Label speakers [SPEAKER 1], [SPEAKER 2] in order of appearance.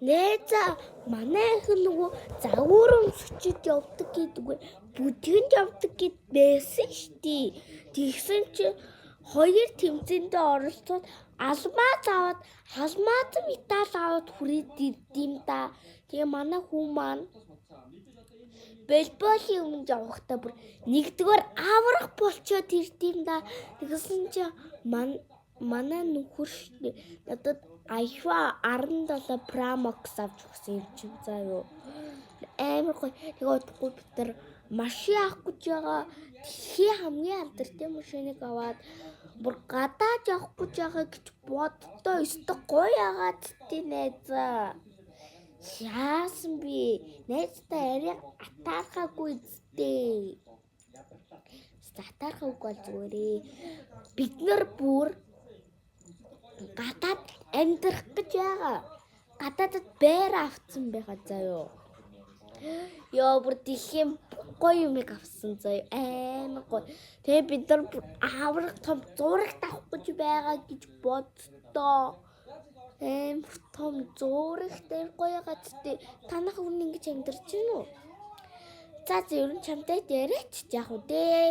[SPEAKER 1] Нээза манай их нөгөө загварын сүчид явдаг гэдэггүй бүтгэнд явдаг гэд байсан штий. Тэгсэн чи хоёр тэмцээндээ оролцоод алмаз аваад алмаз медаль аваад хүрээд ирдэм да. Тэгээ манай хүн маань Бэлболийн өмнө явахдаа бүр нэгдүгээр аврах болчоод ирдэм да. Тэгсэн чи манай нөхөр штий надад iPhone 17 Pro Max авч өгсөн юм чинь заа юу. Амар гоё. Тэгээд бид нар машин авах гэж байгаа. Дэлхийн хамгийн алдартай машиныг аваад бүр гадаад явах гэж байгаа гэж боддоо өстө гоё агаад тий найзаа. Яасан би найзтай арай атаархаагүй зүтэй. Атаархаагүй бол зүгээрээ. Бид нар бүр гадаад амьдрах гэж байгаа. Гадаадд байр авцсан байгаа заа юу. Яа бүр дэлхийн гоё юм авсан заа юу. Амар гоё. Тэгээ бид нар аврах том зурагт авах гэж байгаа гэж боддоо. Амар том зурагт гоё гацтэй. Танах өмнө ингэж амьдарч гинүү. За ер нь чамтай яриач яах вэ дээ.